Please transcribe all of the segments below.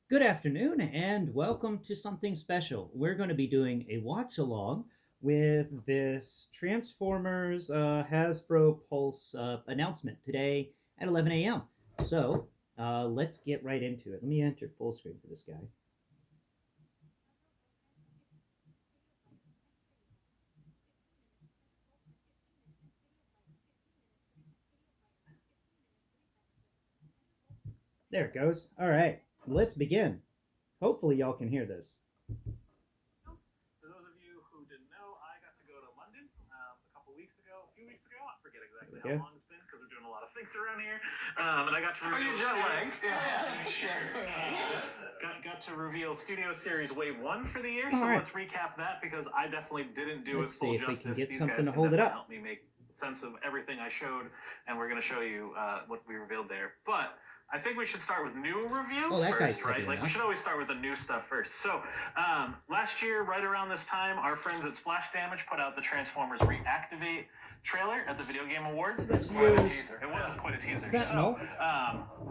Good afternoon and welcome to something special. We're going to be doing a watch along with this Transformers Hasbro Pulse announcement today at 11 a.m. So let's get right into it. Let me enter full screen for this guy. There it goes. All right, let's begin. Hopefully, y'all can hear this. For those of you who didn't know, I got to go to London a few weeks ago. I forget exactly how long it's been because we're doing a lot of things around here. And I got to reveal jet lagged. Got to reveal Studio Series Wave 1 for the year. So let's recap that because I definitely didn't do it Let's full see if we justice. can get These something guys to can hold it definitely up. help me make sense of everything I showed, and we're going to show you what we revealed there. But I think we should start with new reviews first, right? Like we should always start with the new stuff first. So last year, right around this time, our friends at Splash Damage put out the Transformers Reactivate trailer at the Video Game Awards. It wasn't quite a teaser. So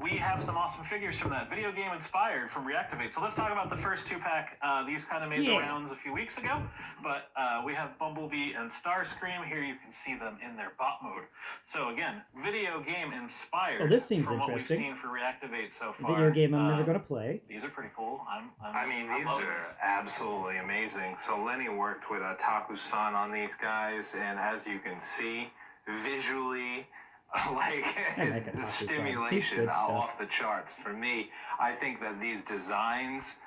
we have some awesome figures from that video game inspired from Reactivate. So let's talk about the first two pack. These kind of made the rounds a few weeks ago, but we have Bumblebee and Starscream. Here you can see them in their bot mode. So again, video game inspired. Oh, this seems from interesting. What we've seen for Reactivate so far. Video game I'm never going to play. These are pretty cool. These are absolutely amazing. So Lenny worked with Taku-san on these guys, and as you can see, visually, the stimulation off the charts. For me, I think that these designs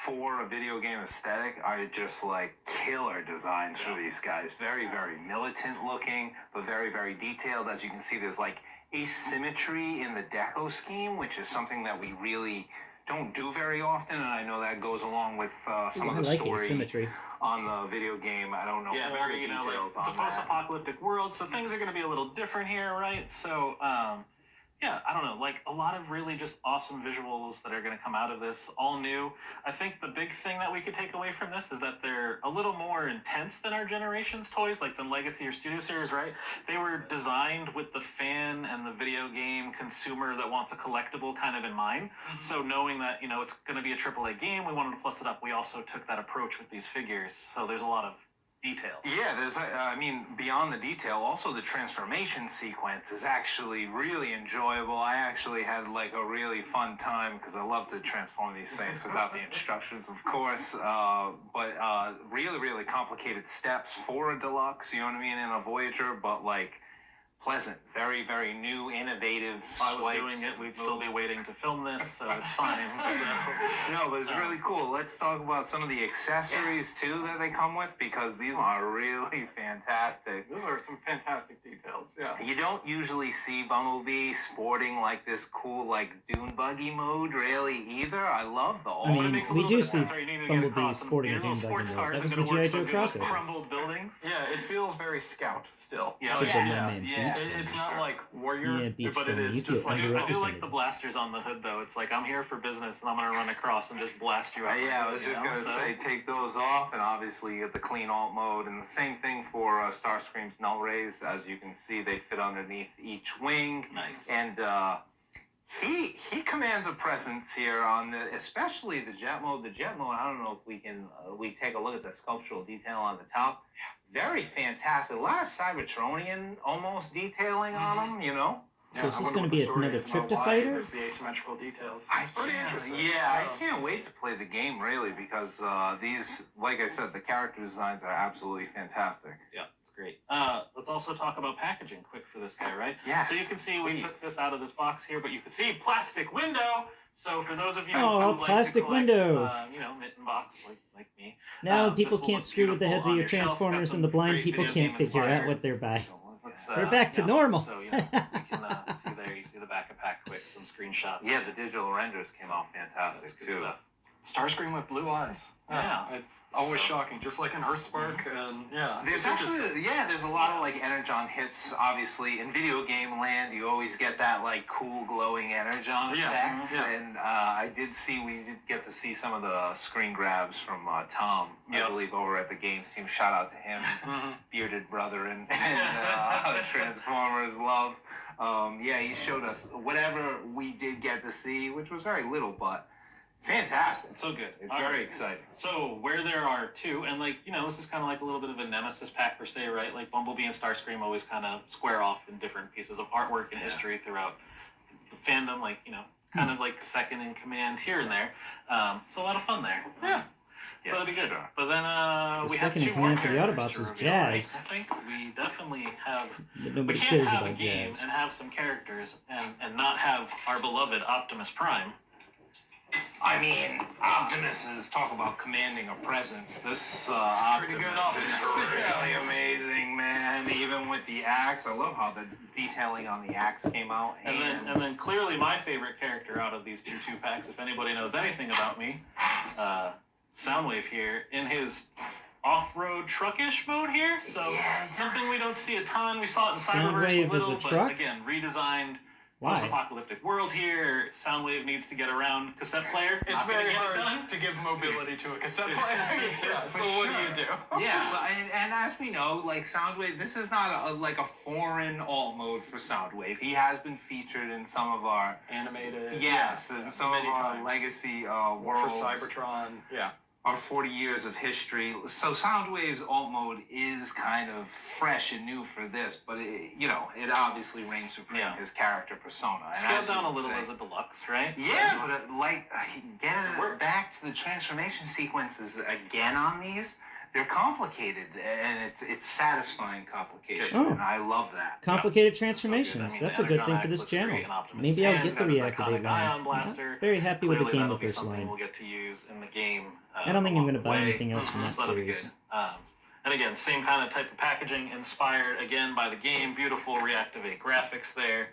for a video game aesthetic are just like killer designs for these guys. Very, very militant looking, but very, very detailed. As you can see, there's like asymmetry in the deco scheme, which is something that we really don't do very often, and I know that goes along with some of the story asymmetry on the video game. I don't know. Yeah, very, it's a post-apocalyptic world, so things are going to be a little different here, right? So, yeah, I don't know, like a lot of really just awesome visuals that are going to come out of this, all new. I think the big thing that we could take away from this is that they're a little more intense than our generation's toys, like the Legacy or Studio Series, right? They were designed with the fan and the video game consumer that wants a collectible kind of in mind. Mm-hmm. So knowing that, it's going to be a AAA game, we wanted to plus it up. We also took that approach with these figures. So there's a lot of detail. Yeah, beyond the detail, also the transformation sequence is actually really enjoyable. I actually had like a really fun time because I love to transform these things without the instructions, of course. But really, really complicated steps for a deluxe, you know what I mean, in a Voyager, but like pleasant, very, very new, innovative. If I was doing it, we'd still be waiting to film this, so it's fine. No, but it's really cool. Let's talk about some of the accessories too that they come with, because these are really fantastic. Those are some fantastic details. Yeah. You don't usually see Bumblebee sporting like this cool like dune buggy mode really either. I love the old. We do see Bumblebee sporting a dune buggy mode. That was the G.I. Joe crossover. Crumbled buildings. Yeah, it feels very Scout still. Yeah. It's not like Warrior, but it is just like, I do like the blasters on the hood, though. It's like, I'm here for business, and I'm going to run across and just blast you out. Yeah, I was just going to say, take those off, and obviously you get the clean alt mode, and the same thing for Starscream's null rays. As you can see, they fit underneath each wing. Nice. And he commands a presence here on especially the jet mode. The jet mode, I don't know if we take a look at the sculptural detail on the top. Very fantastic. A lot of Cybertronian almost detailing on them, So is this going to be another trip to fighter? The asymmetrical details. It's pretty interesting. Yeah, I can't wait to play the game, really, because these, like I said, the character designs are absolutely fantastic. Yeah, it's great. Let's also talk about packaging quick for this guy, right? Yes. So you can see we took this out of this box here, but you can see plastic window. So for those of you who like plastic to collect, window, mitten box like me. Now people can't screw with the heads of your Transformers, and the blind people can't figure out what they're buying. We're back to normal. So you can see there. You see the back of pack quick, some screenshots. Yeah, the digital renders came out fantastic too. Stuff. Starscream with blue eyes. Yeah, it's always shocking, just like in Earthspark, and there's there's a lot of like energon hits. Obviously, in video game land, you always get that like cool glowing energon effects, and I did see we did get to see some of the screen grabs from Tom, I believe, over at the games team. Shout out to him, bearded brother, and Transformers love. He showed us whatever we did get to see, which was very little, but fantastic. So good. It's very exciting. So where there are two, and like, this is kind of like a little bit of a nemesis pack per se, right? Like Bumblebee and Starscream always kind of square off in different pieces of artwork and history throughout the fandom, like, kind of like second in command here and there. So a lot of fun there. Yeah. So that'll be good. Sure. But then we have second in two more command for the characters Autobots is to reveal, right? Jazz. I think we definitely have. But We nobody can't cares have a about game Jazz. and have some characters and not have our beloved Optimus Prime. I mean, Optimus is talk about commanding a presence. This Optimus is really amazing, man. Even with the axe, I love how the detailing on the axe came out. And then clearly my favorite character out of these two packs, if anybody knows anything about me, Soundwave here in his off-road truckish mode here. So something we don't see a ton. We saw it in Cyberverse a little, but again, redesigned. Post-apocalyptic world here. Soundwave needs to get around cassette player. It's very hard to give mobility to a cassette player. So what do you do? Yeah, and as we know, like Soundwave, this is not a foreign alt mode for Soundwave. He has been featured in some of our animated. Yes, and some of our legacy worlds. For Cybertron. Yeah. Our 40 years of history. So Soundwave's alt mode is kind of fresh and new for this, but it obviously reigns supreme his character persona. Scaled down a little as a deluxe, right? Yeah, but getting back to the transformation sequences again on these, they're complicated, and it's satisfying complication, and I love that. Complicated transformations. That's a good thing for this channel. Maybe I'll get the reactivate line. Very happy with the Game of First line. We'll get to use in the game. I don't think I'm going to buy anything else from that series. And again, same kind of type of packaging, inspired again by the game. Beautiful reactivate graphics there.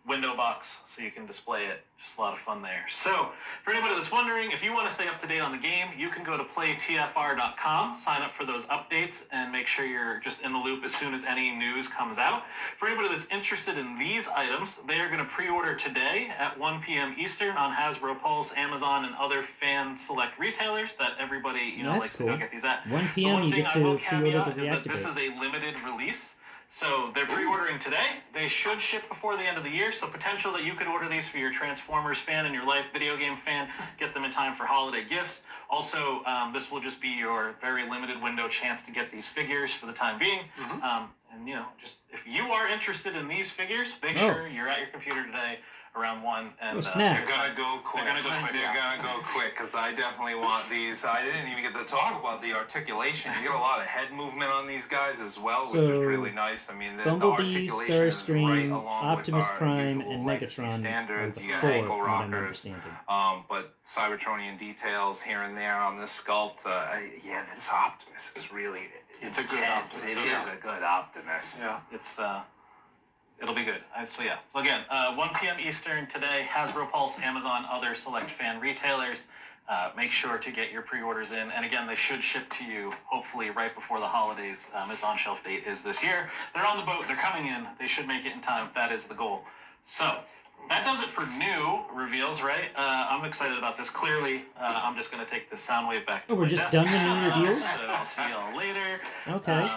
Window box, so you can display it. Just a lot of fun there. So, for anybody that's wondering, if you want to stay up to date on the game, you can go to playtfr.com, sign up for those updates, and make sure you're just in the loop as soon as any news comes out. For anybody that's interested in these items, they are going to pre-order today at 1 p.m. Eastern on Hasbro Pulse, Amazon, and other fan select retailers that everybody likes to go get these at. 1 p.m. you get to pre-order the reactivate. This is a limited release. So they're pre-ordering today. They should ship before the end of the year. So potential that you could order these for your Transformers fan and your life video game fan. Get them in time for holiday gifts. Also, this will just be your very limited window chance to get these figures for the time being. And just if you are interested in these figures, make sure you're at your computer today around 1. And they're gonna go quick. They're gonna go quick because I definitely want these. I didn't even get to talk about the articulation. You get a lot of head movement on these guys as well, which is really nice. I mean, the Bumblebee, articulation Starscream, Optimus Prime, and Megatron standards. You got four, ankle from what I'm rockers, understanding. but Cybertronian details here and there on this sculpt. This Optimus is really. It's a good Optimus. It is a good Optimus. Yeah, it'll be good. So again, 1 p.m. Eastern today, Hasbro Pulse, Amazon, other select fan retailers. Make sure to get your pre-orders in. And again, they should ship to you hopefully right before the holidays. Its on-shelf date is this year. They're on the boat. They're coming in. They should make it in time. That is the goal. So that does it for new reveals, right? I'm excited about this. Clearly, I'm just going to take this Soundwave back to we're my just desk. done the new reveals? So I'll see y'all later. Okay.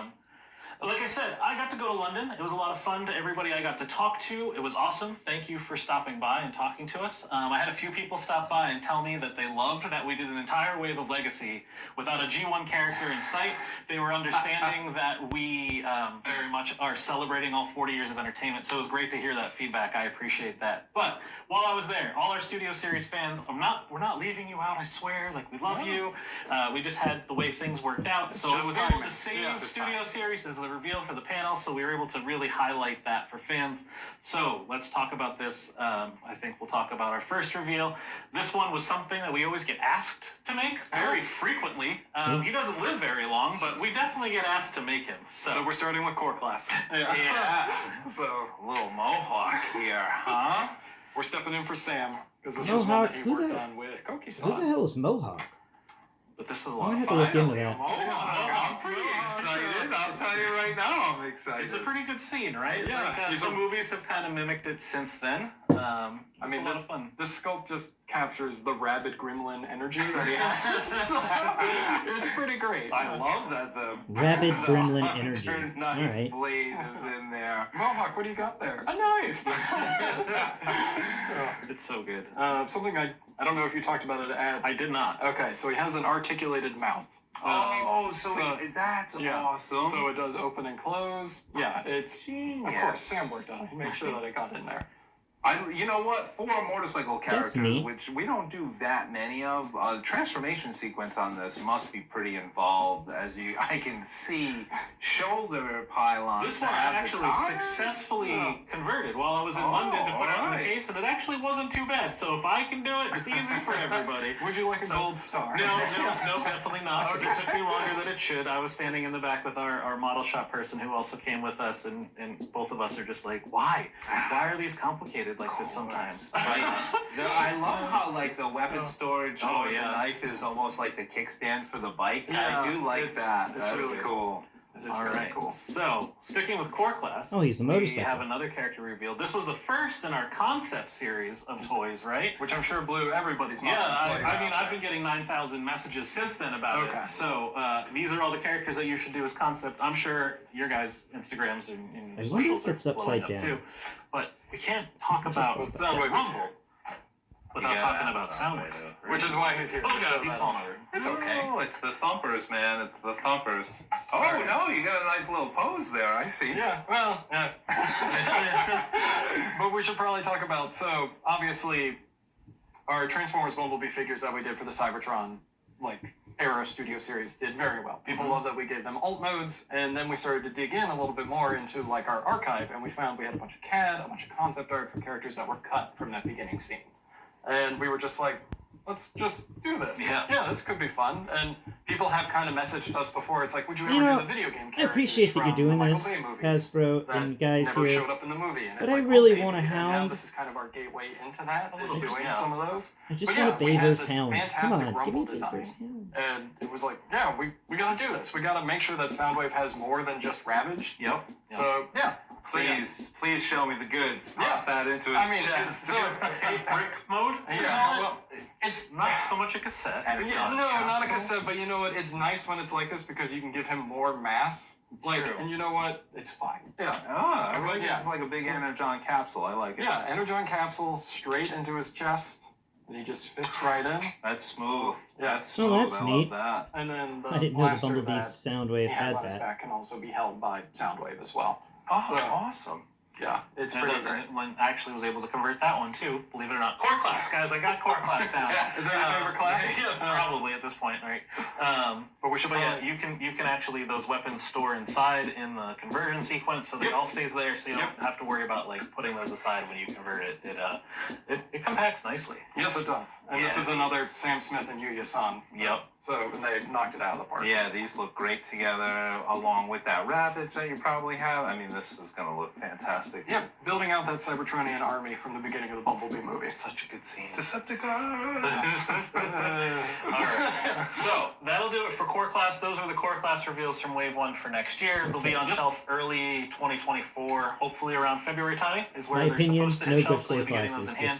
Like I said, I got to go to London. It was a lot of fun to everybody I got to talk to. It was awesome. Thank you for stopping by and talking to us. I had a few people stop by and tell me that they loved that we did an entire wave of Legacy without a G1 character in sight. They were understanding that we very much are celebrating all 40 years of entertainment. So it was great to hear that feedback. I appreciate that. But while I was there, all our Studio Series fans, we're not leaving you out, I swear. Like, we love you. We just had the way things worked out. So I was able to save Studio Series as the reveal for the panel, so we were able to really highlight that for fans. So let's talk about this. I think we'll talk about our first reveal. This one was something that we always get asked to make very frequently. He doesn't live very long, but we definitely get asked to make him. So we're starting with core class. So a little Mohawk here, huh? We're stepping in for Sam because this Mohawk, was one that he worked on with Koki-san. Who the hell is Mohawk? But this is a I lot have of to fun. look into that. I'm pretty excited. I'll tell you right now, I'm excited. It's a pretty good scene, right? Yeah. Like, some movies have kind of mimicked it since then. I mean, it's a lot of fun. This sculpt just captures the rabid gremlin energy that he has. So, it's pretty great. I love that the rabid gremlin energy. Knife All right. blade is in there. Mohawk, what do you got there? A knife. It's so good. Something I don't know if you talked about it at. I did not. Okay, so he has an articulated mouth. That's awesome. So it does open and close. Yeah, it's genius. Of course, Sam worked on it. He made sure that it got in there. You know what? 4 motorcycle characters, which we don't do that many of, the transformation sequence on this must be pretty involved. I can see shoulder pylons. This one I actually successfully converted while I was in London to put out in the case, and it actually wasn't too bad. So if I can do it, it's easy for everybody. Would you like a gold star? No, definitely not. Because it took me longer than it should. I was standing in the back with our model shop person who also came with us, and both of us are just like, why? Why are these complicated like this sometimes? I love how like the weapon storage for the knife is almost like the kickstand for the bike. Yeah, I do like that. It's That's really cool. All right. Cool. So, sticking with core class, he's a motorcycle. We have another character revealed. This was the first in our concept series of toys, right? Which I'm sure blew everybody's mind. Yeah, I mean, I've been getting 9,000 messages since then about it. So, these are all the characters that you should do as concept. I'm sure your guys' Instagrams and I wonder socials if it's are blowing upside up down. too. But we can't talk about Soundwave Rumble without talking about Soundwave. Which is why he's here. Oh, God, he's falling over. It's okay. Oh, it's the thumpers, man. It's the thumpers. Oh, no, you got a nice little pose there. I see. Yeah, well, yeah. But we should probably talk about, so, obviously, our Transformers Bumblebee figures that we did for the Cybertron, era studio series did very well. People loved that we gave them alt modes, and then we started to dig in a little bit more into, our archive, and we found we had a bunch of CAD, a bunch of concept art for characters that were cut from that beginning scene. And we were just like, let's just do this. Yeah, this could be fun. And people have kind of messaged us before. It's like, would you ever do the video game characters? I appreciate that you're doing this, Hasbro and guys never here. Showed up in the movie. And but I really want a Hound. Now this is kind of our gateway into that. Is doing some of those. I just want a Beaver's Hound. Come on, give me a Beaver's Hound. And it was like, yeah, we gotta do this. We gotta make sure that Soundwave has more than just Ravage. Yep. So yeah. Please show me the goods. Pop that into his chest. So it's brick mode? Yeah, well, it's not so much a cassette. Not a cassette, but you know what? It's nice when it's like this because you can give him more mass. And you know what? It's fine. Yeah. It's like a big Energon capsule. I like it. Yeah, Energon capsule straight into his chest. And he just fits right in. That's smooth. Yeah. That's smooth. Oh, that's neat. Love that. And then the I didn't know the blaster Bumblebee that Soundwave he has had on his that. back can also be held by Soundwave as well. Oh, So- awesome. Yeah, it's pretty great. One actually was able to convert that one too, believe it or not. Core class, guys, I got core class down. Is that your favorite class? Yeah, probably at this point, right? But we should. You can actually those weapons store inside in the conversion sequence, so it all stays there, so you don't have to worry about putting those aside when you convert it. It compacts nicely. Yes, it does. And this is another Sam Smith and Yuya San. Yep. So they knocked it out of the park. Yeah, these look great together, along with that Ravage that you probably have. I mean, this is going to look fantastic. Yeah, building out that Cybertronian army from the beginning of the Bumblebee movie. Such a good scene. Decepticons! Alright, so that'll do it for core class. Those are the core class reveals from Wave 1 for next year. They'll be on shelf early 2024, hopefully around February time is where they're supposed to hit shelf, so you'll be getting those in hand.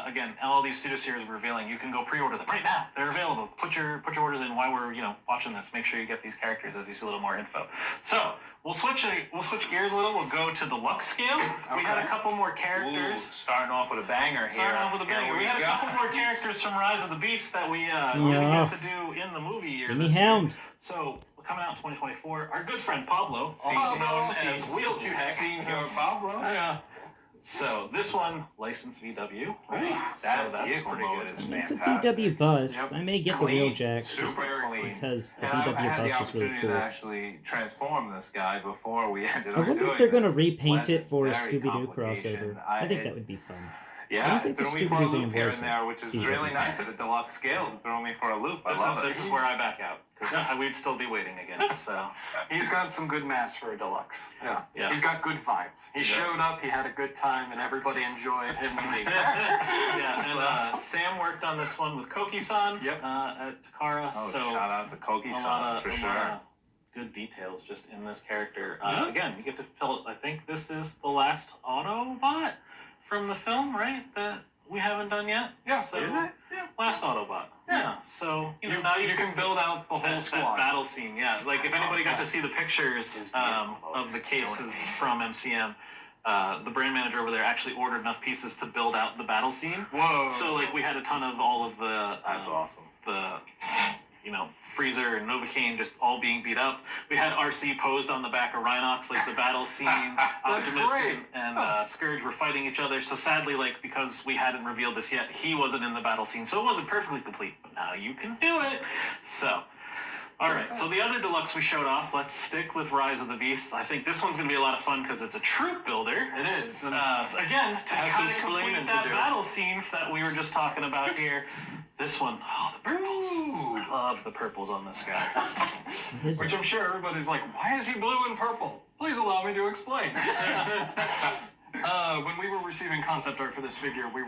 Again, all these studio series we're revealing, you can go pre-order them right now. They're available. Put your orders in while we're watching this. Make sure you get these characters as you see a little more info. So we'll switch gears a little. We'll go to deluxe scale. We had a couple more characters. Starting off with a banger here. We had a couple more characters from Rise of the Beast that we didn't get to do in the movie year. Give me Hound. So coming out in 2024, our good friend Pablo, also known as Wheeljack. Senior Pablo. Yeah. So this one, licensed VW. Right? That's pretty good. It's It's a fantastic. VW bus. Yep. I may get the Clean. Wheeljack Super clean. because the And I VW had the bus is really opportunity cool. to actually transform this guy before we ended I up doing wonder if they're going to this. repaint it for a Very Scooby-Doo complication. crossover. I think that would be fun. I Yeah, don't think it the threw me for a Scooby-Doo loop van here was and there, which is VW. really nice at a deluxe scale to throw me for a loop. I love it. This is where I back out, because we'd still be waiting again. So He's got some good mass for a deluxe. Yeah. He's got good vibes. He He showed does. up, he had a good time, and everybody enjoyed him leaving. yeah, and Sam worked on this one with Koki-san at Takara. Oh, so shout out to Koki-san for sure. Good details just in this character. Again, you get to fill it. I think this is the last Autobot from the film, right? That we haven't done yet. Yeah, so, is it? Yeah. Last Autobot. Yeah. So now you can build out the whole squad. That battle scene. Yeah. Like if anybody got to see the pictures of the cases from MCM. The brand manager over there actually ordered enough pieces to build out the battle scene. Whoa! So like we had a ton of all of the That's awesome. The Freezer and Novocaine just all being beat up. We had RC posed on the back of Rhinox, like the battle scene. Optimus and Scourge were fighting each other. So sadly, like because we hadn't revealed this yet, he wasn't in the battle scene, so it wasn't perfectly complete. But now you can do it. So. All right, so the other deluxe we showed off, let's stick with Rise of the Beast. I think this one's going to be a lot of fun because it's a troop builder. It is. So again, to kind of complete that battle scene that we were just talking about here, this one, the purples. Ooh. I love the purples on this guy. Which I'm sure everybody's like, why is he blue and purple? Please allow me to explain. When we were receiving concept art for this figure, we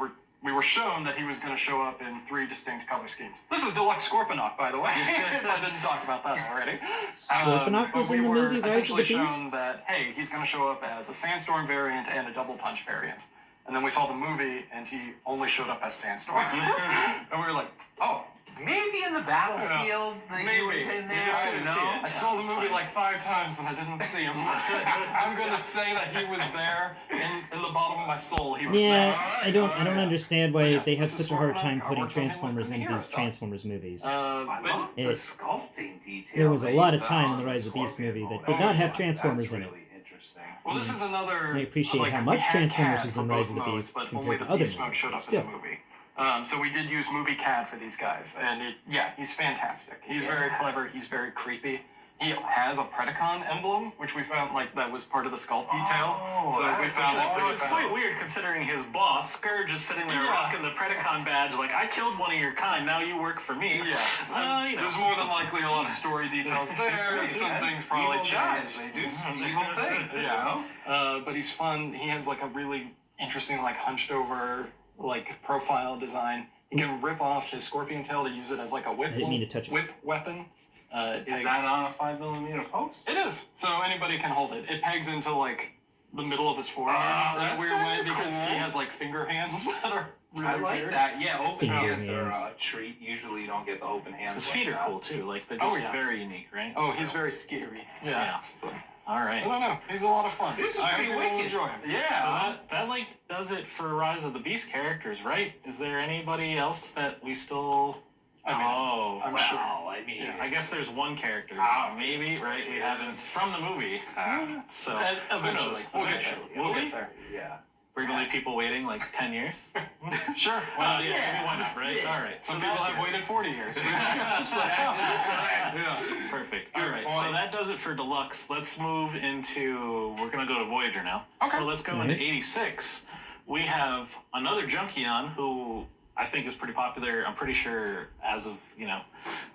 were shown that he was going to show up in 3 distinct color schemes. This is Deluxe Scorponok, by the way, if I didn't talk about that already. Scorponok was in the movie Rise of the Beast? We were essentially shown that, hey, he's going to show up as a Sandstorm variant and a Double Punch variant. And then we saw the movie, and he only showed up as Sandstorm. And we were like, oh. Maybe in the battlefield, he was in there. I saw the movie like 5 times and I didn't see him. I'm going to say that he was there in the bottom of my soul. He was there. I don't understand why they have such a hard time putting Transformers into these Transformers movies. I love the sculpting detail. There was a lot of time in the Rise of the Beast movie that did not have Transformers in it. Well, this is another. I appreciate how much Transformers was in Rise of the Beast compared to other movies. Showed up Still. in the movie. So we did use movie CAD for these guys, and he's fantastic. He's very clever. He's very creepy. He has a Predacon emblem, which we found that was part of the sculpt detail. Which is quite weird considering his boss Scourge is sitting there rocking the Predacon badge. Like I killed one of your kind, now you work for me. Yes. There's more than likely a lot of story details there. Some things probably changed. They do some evil things. But he's fun. He has like a really interesting hunched over profile design. You can rip off his scorpion tail to use it as like a whip. I didn't mean to touch it. Whip weapon. Is that on a 5mm post? It is. So anybody can hold it. It pegs into the middle of his forearm in a weird way because he has finger hands that are really I like weird. that. Yeah, open Finger hands are hands. a treat. Usually you don't get the open hands. His feet are cool too. They're just very unique, right? Oh, he's very scary. Yeah. So, all right. I don't know. He's a lot of fun. This is pretty wicked. Enjoy him. Yeah. So that does it for Rise of the Beast characters, right? Is there anybody else that we still? I'm sure. I guess there's one character, maybe, right? We haven't from the movie. So Eventually, we'll get there. We'll get there. Yeah. We're gonna leave people waiting 10 years. Sure. Well, maybe why not, right? Yeah. All right. Some people have waited 40 years. Perfect. All right. So that does it for Deluxe. Let's move into. We're gonna go to Voyager now. Okay. So let's go into 86. We have another Junkion who I think is pretty popular. I'm pretty sure as of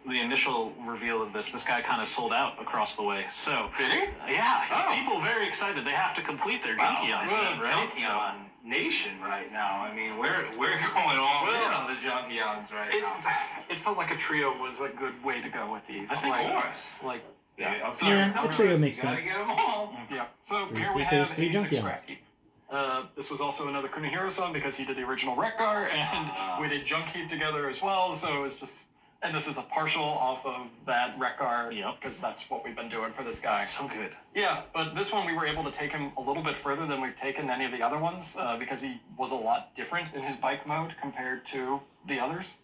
the initial reveal of this guy kind of sold out across the way. So did he? Yeah. People very excited. They have to complete their Junkion set, right? Junkion nation right now. I mean, we're going all in on the Junkions right now. It felt like a trio was a good way to go with these. I think so. A trio makes sense. Gotta get them all. Yeah. So Three here we Seekers, have 3 86 Junkions. Scrap Heap. This was also another Kunihiro-san because he did the original Wreck-Gar, and we did Junk Heap together as well, so it's just... And this is a partial off of that Wreck-Gar, because that's what we've been doing for this guy. So good. Yeah, but this one we were able to take him a little bit further than we've taken any of the other ones, because he was a lot different in his bike mode compared to the others.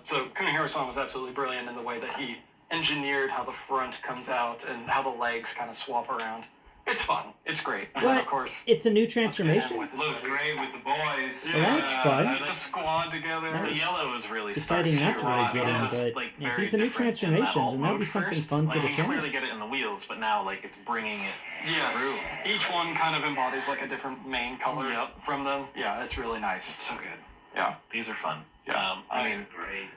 So Kunihiro-san was absolutely brilliant in the way that he engineered how the front comes out and how the legs kind of swap around. It's fun. It's great. What? Of course. It's a new transformation? Looks great with the boys. Well, that's fun. The squad together. That The was yellow is really deciding not to really get him, because but it's, if very he's a new different in that transformation, alt then that'll be mode something first. fun for the You channel. clearly get it in the wheels, but now it's bringing it Yes. through. Each one kind of embodies a different main color from them. Yeah, it's really nice. It's so good. Yeah. These are fun. Yeah. I mean, great.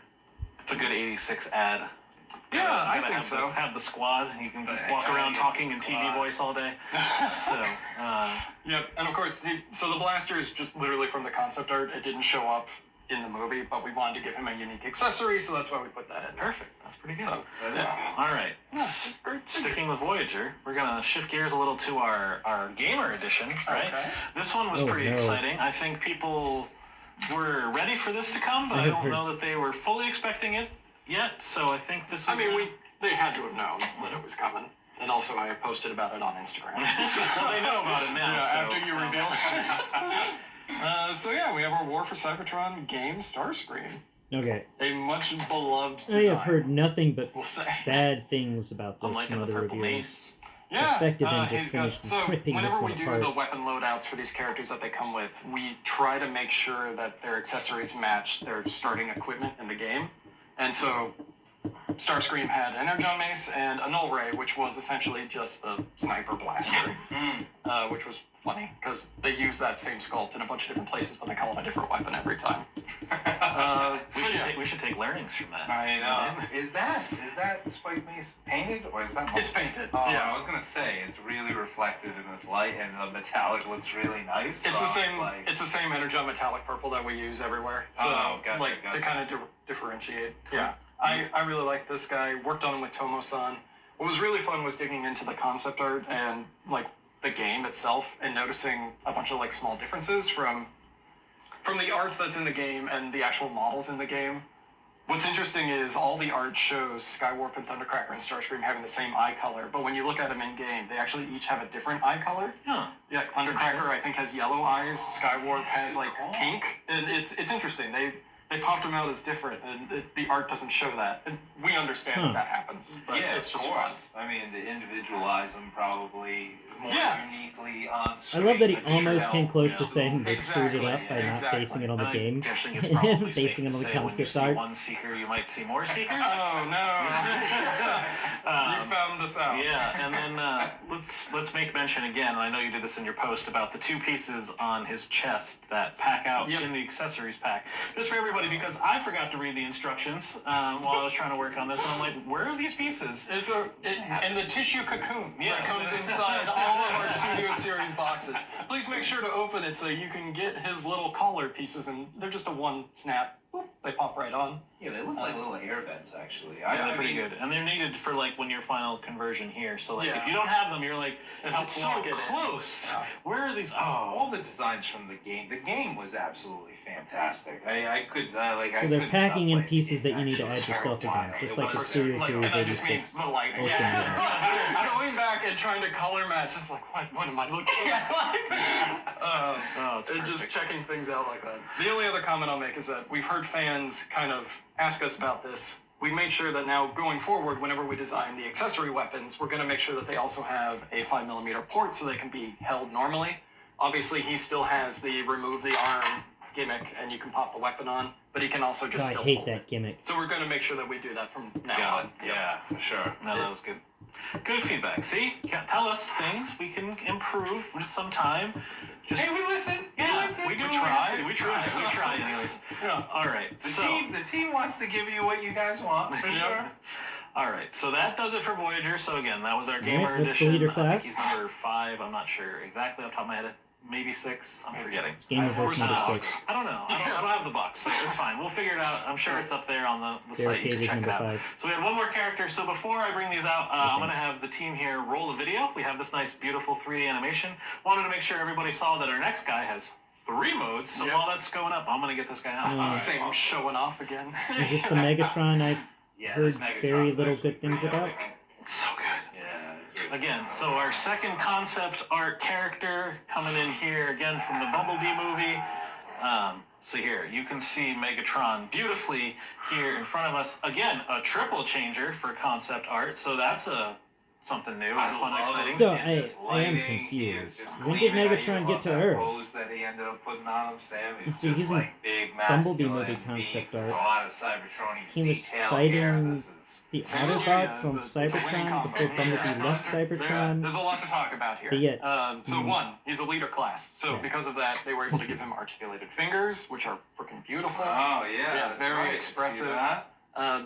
it's a good 86 ad. Yeah, I think have so. Have the squad. You can walk around talking in TV voice all day. So, Yep, and of course, so the blaster is just literally from the concept art. It didn't show up in the movie, but we wanted to give him a unique accessory, so that's why we put that in. perfect. That's pretty good. So, All right. Yeah, it's great. Sticking with Voyager, we're gonna shift gears a little to our gamer edition, right? Okay. This one was Oh, pretty no. exciting. I think people were ready for this to come, but I don't know that they were fully expecting it yet. So I think this is... they had to have known that it was coming. And also, I posted about it on Instagram. Well, they know about it now. Yeah, so, after you revealed it. So yeah, we have our War for Cybertron game, Starscream. Okay. A much beloved design. I have heard nothing but bad things about this from other reviews. Yeah, Perspective and just finished ripping this whenever one we do apart. the weapon loadouts for these characters that they come with, we try to make sure that their accessories match their starting equipment in the game. And so Starscream had an Energon Mace and a Null Ray, which was essentially just the Sniper Blaster, which was funny, because they use that same sculpt in a bunch of different places, but they call it a different weapon every time. We should take learnings from that. I know. Is that Spike Mace painted, or is that... It's painted. Oh, yeah. I was going to say, it's really reflected in this light, and the metallic looks really nice. It's the same. It's the same Energon metallic purple that we use everywhere. So, gotcha. To kind of differentiate. Yeah. I really like this guy. Worked on him with Tomo-san. What was really fun was digging into the concept art and like the game itself and noticing a bunch of like small differences from the art that's in the game and the actual models in the game. What's interesting is all the art shows Skywarp and Thundercracker and Starscream having the same eye color, but when you look at them in game, they actually each have a different eye color. Huh. Yeah, Thundercracker I think has yellow eyes. Skywarp has like pink, and it's interesting. They popped them out as different, and the art doesn't show that. And we understand that happens, but yeah, it's just of fun. course. I mean, to individualize them probably more uniquely on I screen. love that he almost came close to saying they screwed it up by not Exactly. basing it on the game and basing it on the concept art. One seeker, you might see more seekers. Oh no! You found this out. Yeah, and then let's make mention again. And I know you did this in your post about the two pieces on his chest that pack out in the accessories pack. Just for everybody, because I forgot to read the instructions while I was trying to work on this, and I'm like, where are these pieces? And the tissue cocoon that comes inside all of our Studio Series boxes. Please make sure to open it so you can get his little collar pieces, and they're just a one snap. Boop, they pop right on. Yeah, they look like little air vents, actually. They're pretty good, and they're needed for like when your final conversion here. So like if you don't have them, you're like, it's so close. Where are these? All the designs from the game. The game was absolutely fantastic. I could So they're packing in pieces that you need to add yourself again, just like the Studio Series 86. Going back and trying to color match, it's like, what am I looking at? It's just checking things out like that. The only other comment I'll make is that we've heard fans kind of ask us about this. We made sure that now going forward, whenever we design the accessory weapons, we're going to make sure that they also have a 5mm port so they can be held normally. Obviously, he still has the remove the arm gimmick, and you can pop the weapon on, but he can also just still I hate hold that it. gimmick. So we're going to make sure that we do that from now on. Yeah, for sure. No, that was good. Good feedback. See? Tell us things we can improve with some time. Hey, we listen. Yeah, we We try anyways. Yeah. All right. The team wants to give you what you guys want, for sure. All right, so that does it for Voyager. So again, that was our gamer What's the edition. leader I class? think he's number 5. I'm not sure exactly off the top of my head. Maybe 6. I'm forgetting. It's gamer version number 6. I don't know. I don't have the box, so it's fine. We'll figure it out. I'm sure it's up there on the site. You can check it out. 5. So we have one more character. So before I bring these out, I'm going to have the team here roll a video. We have this nice, beautiful 3D animation. Wanted to make sure everybody saw that our next guy has 3 modes. So while that's going up, I'm going to get this guy out. Same showing off again. Is this the Megatron I've heard very little good things about? It's so good. Again, so our second concept art character coming in here, again, from the Bumblebee movie. So here, you can see Megatron beautifully here in front of us. Again, a triple changer for concept art, so that's something new and fun, exciting. So I am confused. When did Megatron get to Earth? Pose that he ended up putting on him, Sam. If you're using Bumblebee movie concept art, he was fighting the Autobots on Cybertron before Bumblebee left Cybertron. There's a lot to talk about here. But yet, one, he's a leader class. So because of that, they were able to give him articulated fingers, which are freaking beautiful. Oh, yeah. Very expressive.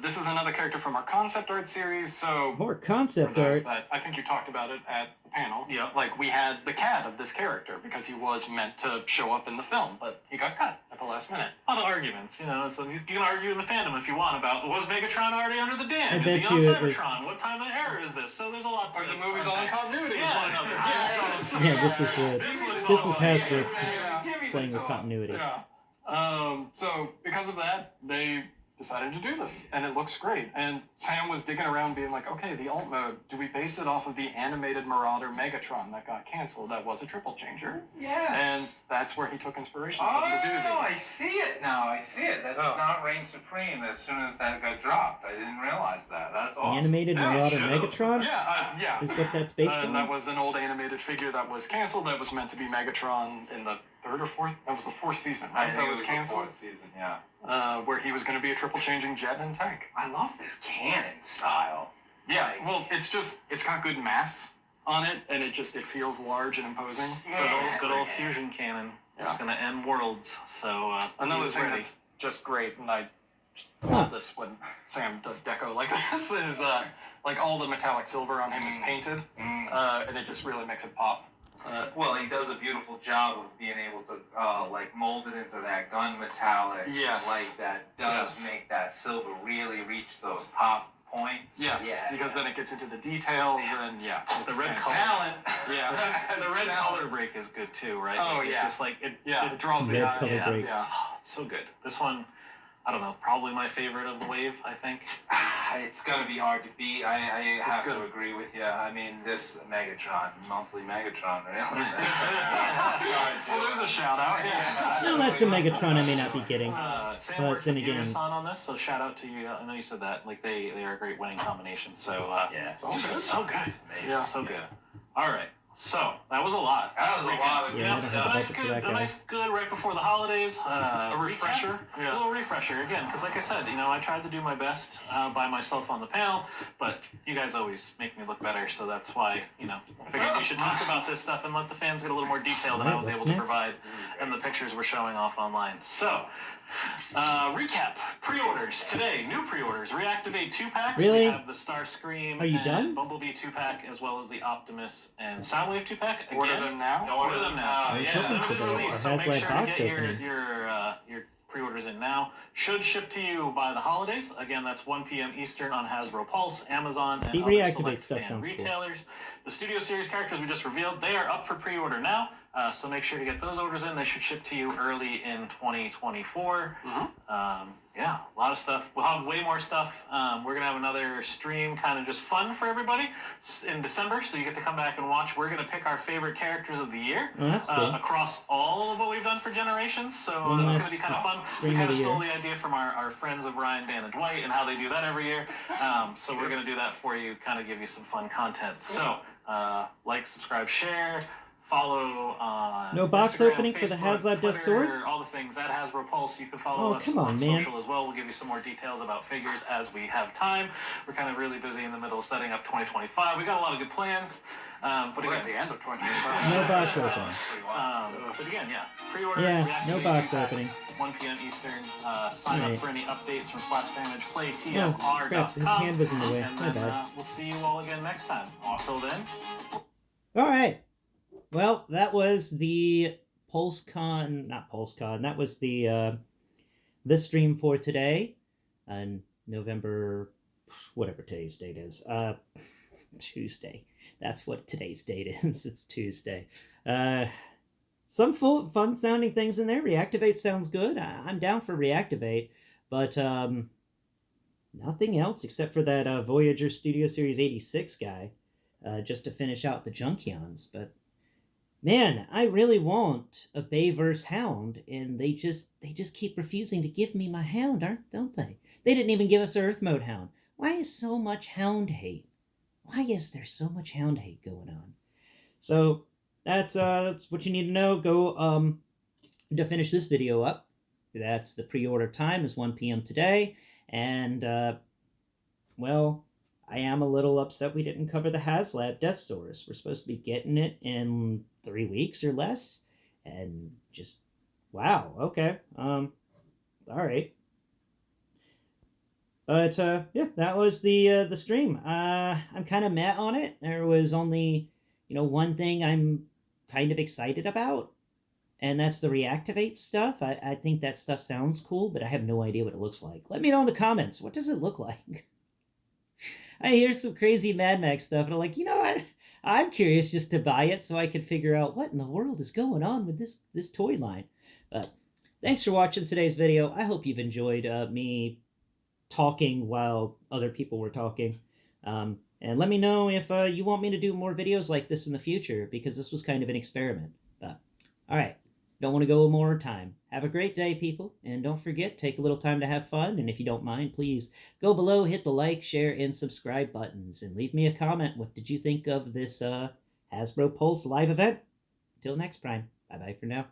This is another character from our concept art series. So more concept art. I think you talked about it at the panel. Yeah. Like we had the CAD of this character because he was meant to show up in the film, but he got cut at the last minute. A lot of arguments, so you can argue in the fandom if you want about, was Megatron already under the dam? I Is bet he on you it Cybertron? What time of era is this? So there's a lot. Are the movies all in continuity? Yeah, this was Hasbro playing with continuity. Yeah. So because of that, they decided to do this, and it looks great. And Sam was digging around being like, okay, the alt mode, do we base it off of the animated Marauder Megatron that got canceled that was a triple changer? Yes. And that's where he took inspiration from to do these. Oh, I see it now. I see it. That did not reign supreme as soon as that got dropped. I didn't realize that. That's awesome. Animated Marauder Megatron? Yeah. Is what that's based on? That was an old animated figure that was canceled. That was meant to be Megatron in the third or fourth. That was the fourth season, right? That was canceled. The fourth season, yeah. Where he was going to be a triple changing jet and tank. I love this cannon style. Yeah, well, it's got good mass on it, and it feels large and imposing. Good old fusion cannon. It's going to end worlds. So another thing that's just great, and I just love this when Sam does deco like this, is like all the metallic silver on him is painted, and it just really makes it pop. Well, he does a beautiful job of being able to like mold it into that gun metallic. Yes. Like that does make that silver really reach those pop points. Yes. Yeah. Because then it gets into the details and the red color. Talent. Yeah. The red color break is good too, right? Oh like, yeah. Just like it draws the eye. Color breaks. Yeah. So good. This one, I don't know, probably my favorite of the wave, I think. It's gonna be hard to beat. I have to agree with you. I mean, this monthly Megatron, really. Well, there's a shout out. Yeah. No, that's a Megatron I may not be getting. Sam worked with Gears on this, so shout out to you. I know you said that. Like they are a great winning combination. So so good. Yeah. So good. All right. So that was a lot. That was a lot of Yeah, a nice good right before the holidays. A refresher. A little refresher again, because like I said, I tried to do my best by myself on the panel, but you guys always make me look better, so that's why I figured we should talk about this stuff and let the fans get a little more detail than I was able to provide in the pictures we're showing off online. So. Recap. Pre-orders today. New pre-orders. Reactivate 2-packs. Really? We have the Starscream and done? Bumblebee 2-pack, as well as the Optimus and Soundwave 2-pack. Again, Order them now. Order them now. I was hoping for the So make sure to box get opening. your pre-orders in now. Should ship to you by the holidays. Again, that's 1 p.m. Eastern on Hasbro Pulse, Amazon, and The other reactivate select stuff fan sounds cool. retailers. The Studio Series characters we just revealed, they are up for pre-order now. So make sure to get those orders in. They should ship to you early in 2024. A lot of stuff. We'll have way more stuff. We're going to have another stream, kind of just fun for everybody in December. So you get to come back and watch. We're going to pick our favorite characters of the year That's cool. across all of what we've done for Generations. So it's going to be kind of fun. We kind of stole the idea from our friends of Ryan, Dan, and Dwight and how they do that every year. So we're going to do that for you, kind of give you some fun content. So like, subscribe, share. Follow on No box Instagram, opening for the Facebook, HasLab Twitter, Source? all the things at Hasbro Pulse. You can follow us come on, man. social as well. We'll give you some more details about figures as we have time. We're kind of really busy in the middle of setting up 2025. We got a lot of good plans. But We're again, at the end of 2025. No box opening. But again, pre-order. Yeah, no reactivate box 2-packs, opening. 1 p.m. Eastern. Sign up for any updates from Flash Damage. Play Oh, crap. His hand was in the way. And My then bad. we'll see you all again next time. Until then. All right. Well, that was the not PulseCon. That was the stream for today, on November, whatever today's date is, Tuesday. That's what today's date is. It's Tuesday. Some fun sounding things in there. Reactivate sounds good. I'm down for Reactivate, but nothing else except for that Voyager Studio Series 86 guy, just to finish out the Junkions. But man, I really want a Bayverse Hound, and they just keep refusing to give me my Hound, don't they? They didn't even give us Earth Mode Hound. Why is so much Hound hate? Why is there so much Hound hate going on? So that's what you need to know. Go to finish this video up. That's the pre-order time is 1 p.m. today, and well, I am a little upset we didn't cover the HasLab Deathsaurus. We're supposed to be getting it in 3 weeks or less, and just wow. Okay, all right. But yeah, that was the stream. I'm kind of meh on it. There was only one thing I'm kind of excited about, and that's the Reactivate stuff. I think that stuff sounds cool, but I have no idea what it looks like. Let me know in the comments. What does it look like? I hear some crazy Mad Max stuff, and I'm like, I'm curious just to buy it so I can figure out what in the world is going on with this toy line. But Thanks for watching today's video. I hope you've enjoyed me talking while other people were talking. And let me know if you want me to do more videos like this in the future, because this was kind of an experiment. But, all right, don't want to go more time. Have a great day, people, and don't forget, take a little time to have fun, and if you don't mind, please go below, hit the like, share, and subscribe buttons, and leave me a comment. What did you think of this Hasbro Pulse live event? Until next time, bye-bye for now.